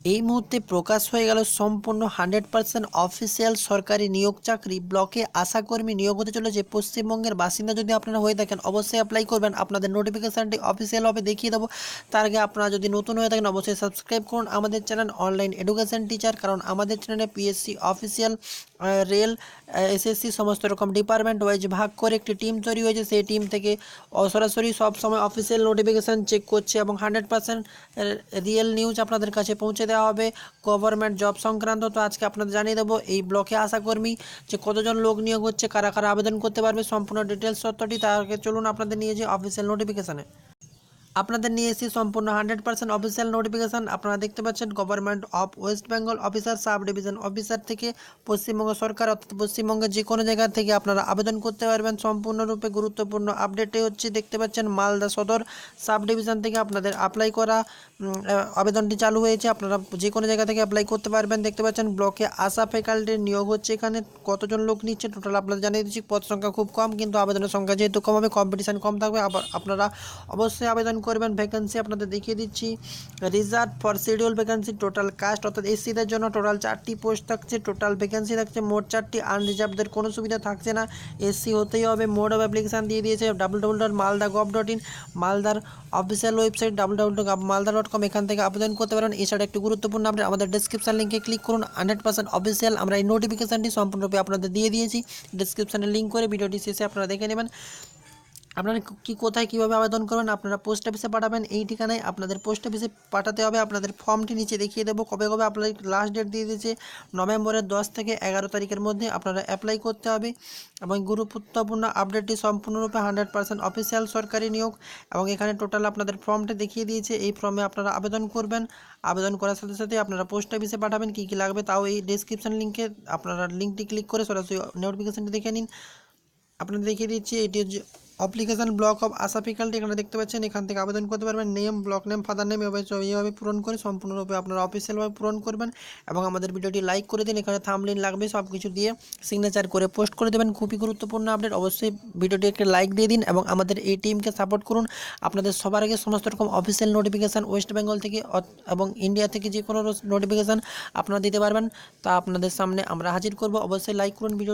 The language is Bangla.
এই মুহূর্তে প্রকাশ হয়ে গেল সম্পূর্ণ 100% অফিসিয়াল সরকারি নিয়োগ চাকরি। ব্লকে আশাকর্মী নিয়োগ হতে চলেছে। পশ্চিমবঙ্গের বাসিন্দা যদি আপনারা হয়ে থাকেন অবশ্যই অ্যাপ্লাই করবেন। আপনাদের নোটিফিকেশানটি অফিসিয়াল হবে দেখিয়ে দেবো। তার আগে আপনারা যদি নতুন হয়ে থাকেন অবশ্যই সাবস্ক্রাইব করুন আমাদের চ্যানেল অনলাইন এডুকেশন টিচার, কারণ আমাদের চ্যানেলে পিএসসি অফিসিয়াল, রেল, এসএসসি সমস্ত রকম ডিপার্টমেন্ট ওয়াইজ ভাগ করে একটি টিম তৈরি হয়েছে। সেই টিম থেকে সরাসরি সব সময় অফিসিয়াল নোটিফিকেশান চেক করছে এবং 100% রিয়েল নিউজ আপনাদের কাছে পৌঁছে দেওয়া হবে গভর্নমেন্ট জব সংক্রান্ত। তো আজকে আপনাদের জানিয়ে দেবো এই ব্লকে আশাকর্মী যে কতজন লোক নিয়োগ হচ্ছে, কারা কারা আবেদন করতে পারবে, সম্পূর্ণ ডিটেলস তথ্যটি। তার আগে চলুন আপনাদের নিয়ে যে অফিসিয়াল নোটিফিকেশানে আপনাদের নিয়ে এসেছি সম্পূর্ণ 100% অফিসিয়াল নোটিফিকেশান। আপনারা দেখতে পাচ্ছেন government of West Bengal officer, sub division officer থেকে পশ্চিমবঙ্গ সরকার, অর্থাৎ পশ্চিমবঙ্গের যে কোনো জায়গা থেকে আপনারা আবেদন করতে পারবেন। সম্পূর্ণরূপে গুরুত্বপূর্ণ আপডেটই হচ্ছে, দেখতে পাচ্ছেন মালদা সদর সাব ডিভিশন থেকে আপনাদের অ্যাপ্লাই করা আবেদনটি চালু হয়েছে। আপনারা যে কোনো জায়গা থেকে অ্যাপ্লাই করতে পারবেন। দেখতে পাচ্ছেন ব্লকে আশা ফ্যাকাল্টির নিয়োগ হচ্ছে। এখানে কতজন লোক নিচ্ছে টোটাল আপনাদের জানিয়ে দিচ্ছি। পদ সংখ্যা খুব কম, কিন্তু আবেদনের সংখ্যা যেহেতু কম হবে কম্পিটিশান কম থাকবে। আবার আপনারা অবশ্যই আবেদন করবেন। ভ্যাকেন্সি আপনাদের দেখিয়ে দিচ্ছি। Reserve for schedule vacancy, total caste অর্থাৎ এসসিদের জন্য টোটাল 4টি পোস্ট থাকছে। টোটাল ভ্যাকেন্সি থাকছে মোট 4টি। আনরিজার্ভদের কোনো সুবিধা থাকছে না, এসসি হতেই হবে। মোড অফ অ্যাপ্লিকেশান দিয়ে দিয়েছে www.malda.gov.in, মালদার অফিসিয়াল ওয়েবসাইট www.malda.com, এখান থেকে আবেদন করতে পারেন। এছাড়া একটি গুরুত্বপূর্ণ আপডেট, আমাদের ডেসক্রিপশন লিঙ্কে ক্লিক করুন। 100% অফিসিয়াল আমরা এই নোটিফিকেশানটি সম্পূর্ণরূপে আপনাদের দিয়ে দিয়েছি। ডেসক্রিপশানে লিঙ্ক করে ভিডিওটি শেষে আপনারা দেখে নেবেন। আপনারা কোথায় কীভাবে আবেদন করবেন, আপনারা পোস্ট অফিসে পাঠাবেন। এই ঠিকানায় আপনাদের পোস্ট অফিসে পাঠাতে হবে। আপনাদের ফর্মটি নিচে দেখিয়ে দেবো কবে কবে আপনার লাস্ট ডেট দিয়ে দিয়েছে। নভেম্বরের 10 থেকে 11 তারিখের মধ্যে আপনারা অ্যাপ্লাই করতে হবে। এবং গুরুত্বপূর্ণ আপডেটটি সম্পূর্ণরূপে 100% অফিসিয়াল সরকারি নিয়োগ। এবং এখানে টোটাল আপনাদের ফর্মটি দেখিয়ে দিয়েছে। এই ফর্মে আপনারা আবেদন করবেন। আবেদন করার সাথে সাথে আপনারা পোস্ট অফিসে পাঠাবেন। কী কী লাগবে তাও এই ডেসক্রিপশন লিঙ্কে আপনারা লিঙ্কটি ক্লিক করে সরাসরি নোটিফিকেশানটি দেখে নিন। আপনাদের দেখিয়ে দিচ্ছি এটি হচ্ছে application block of Asha faculty. এখানে দেখতে পাচ্ছেন, এখান থেকে আবেদন করতে পারবেন। Name, block name, father name এইভাবে পূরণ করে সম্পূর্ণরূপে আপনারা অফিসিয়ালভাবে পূরণ করবেন। এবং আমাদের ভিডিওটি লাইক করে দিন। এখানে থাম্বনেইল লাগবে, সব কিছু দিয়ে সিগনেচার করে পোস্ট করে দেবেন। খুবই গুরুত্বপূর্ণ আপডেট, অবশ্যই ভিডিওটি একটি লাইক দিয়ে দিন এবং আমাদের এই টিমকে সাপোর্ট করুন। আপনাদের সবার আগে সমস্ত রকম অফিসিয়াল নোটিফিকেশান ওয়েস্ট বেঙ্গল থেকে এবং ইন্ডিয়া থেকে যে কোনো নোটিফিকেশান আপনারা দিতে পারবেন, তা আপনাদের সামনে আমরা হাজির করব। অবশ্যই লাইক করুন ভিডিও।